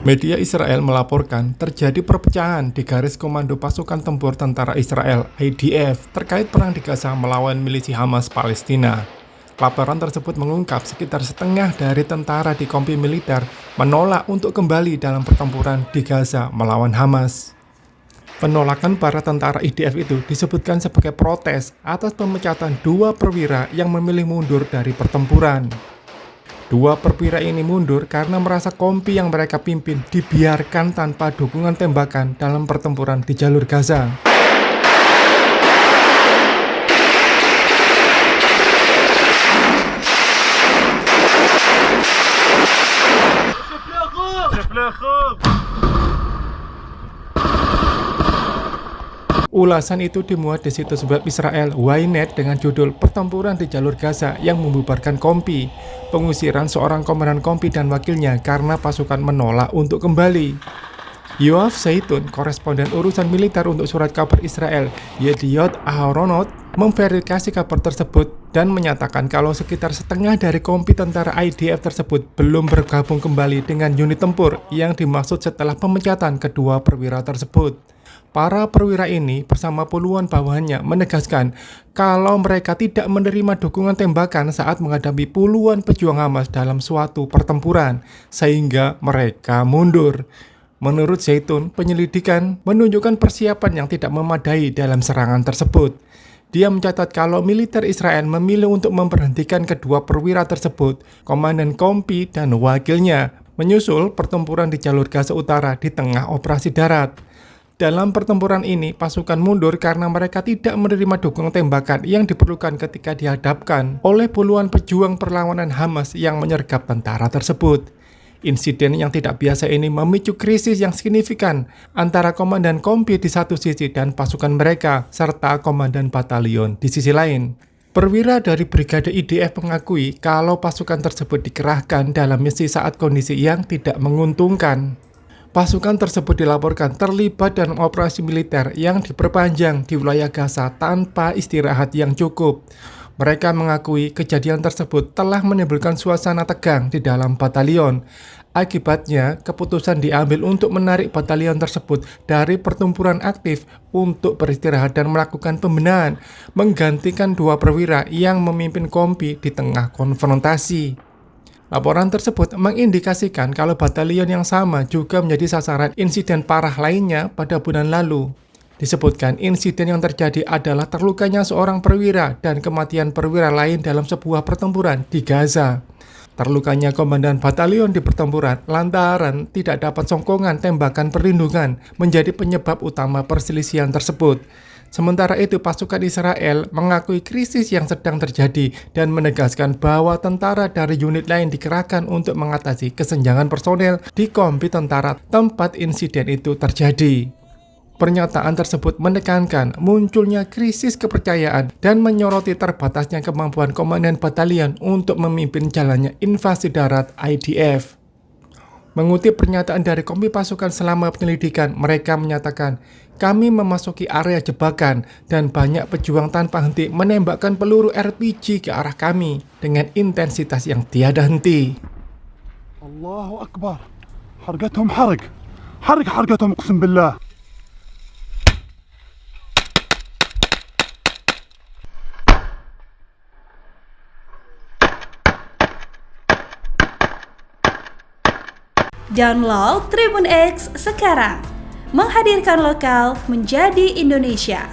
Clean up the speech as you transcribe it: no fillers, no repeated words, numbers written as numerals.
Media Israel melaporkan terjadi perpecahan di garis komando pasukan tempur tentara Israel (IDF) terkait perang di Gaza melawan milisi Hamas Palestina. Laporan tersebut mengungkap sekitar setengah dari tentara di kompi militer menolak untuk kembali dalam pertempuran di Gaza melawan Hamas. Penolakan para tentara IDF itu disebutkan sebagai protes atas pemecatan 2 perwira yang memilih mundur dari pertempuran. 2 perwira ini mundur karena merasa kompi yang mereka pimpin dibiarkan tanpa dukungan tembakan dalam pertempuran di jalur Gaza. Ulasan itu dimuat di situs web Israel Ynet dengan judul "Pertempuran di Jalur Gaza yang Membubarkan Kompi, Pengusiran Seorang Komandan Kompi dan Wakilnya Karena Pasukan Menolak untuk Kembali". Yoav Zeitun, koresponden urusan militer untuk surat kabar Israel Yediot Aharonot, memverifikasi kabar tersebut dan menyatakan kalau sekitar setengah dari kompi tentara IDF tersebut belum bergabung kembali dengan unit tempur yang dimaksud setelah pemecatan kedua perwira tersebut. Para perwira ini bersama puluhan bawahannya menegaskan kalau mereka tidak menerima dukungan tembakan saat menghadapi puluhan pejuang Hamas dalam suatu pertempuran, sehingga mereka mundur. Menurut Zeitun, penyelidikan menunjukkan persiapan yang tidak memadai dalam serangan tersebut. Dia mencatat kalau militer Israel memilih untuk memberhentikan kedua perwira tersebut, komandan kompi dan wakilnya, menyusul pertempuran di jalur Gaza Utara di tengah operasi darat. Dalam pertempuran ini, pasukan mundur karena mereka tidak menerima dukungan tembakan yang diperlukan ketika dihadapkan oleh puluhan pejuang perlawanan Hamas yang menyergap tentara tersebut. Insiden yang tidak biasa ini memicu krisis yang signifikan antara komandan kompi di satu sisi dan pasukan mereka, serta komandan batalion di sisi lain. Perwira dari Brigade IDF mengakui kalau pasukan tersebut dikerahkan dalam misi saat kondisi yang tidak menguntungkan. Pasukan tersebut dilaporkan terlibat dalam operasi militer yang diperpanjang di wilayah Gaza tanpa istirahat yang cukup. Mereka mengakui kejadian tersebut telah menimbulkan suasana tegang di dalam batalion. Akibatnya, keputusan diambil untuk menarik batalion tersebut dari pertempuran aktif untuk beristirahat dan melakukan pembenahan, menggantikan 2 perwira yang memimpin kompi di tengah konfrontasi. Laporan tersebut mengindikasikan kalau batalion yang sama juga menjadi sasaran insiden parah lainnya pada bulan lalu. Disebutkan insiden yang terjadi adalah terlukanya seorang perwira dan kematian perwira lain dalam sebuah pertempuran di Gaza. Terlukanya komandan batalion di pertempuran lantaran tidak dapat songkongan tembakan perlindungan menjadi penyebab utama perselisihan tersebut. Sementara itu, pasukan Israel mengakui krisis yang sedang terjadi dan menegaskan bahwa tentara dari unit lain dikerahkan untuk mengatasi kesenjangan personel di kompi tentara tempat insiden itu terjadi. Pernyataan tersebut menekankan munculnya krisis kepercayaan dan menyoroti terbatasnya kemampuan komandan batalion untuk memimpin jalannya invasi darat IDF. Mengutip pernyataan dari kompi pasukan selama penyelidikan, mereka menyatakan, "Kami memasuki area jebakan dan banyak pejuang tanpa henti menembakkan peluru RPG ke arah kami dengan intensitas yang tiada henti." Allahu Akbar. Harqatuhum harq. Harqatuhum qasam billah. Download Tribun X sekarang, menghadirkan lokal menjadi Indonesia.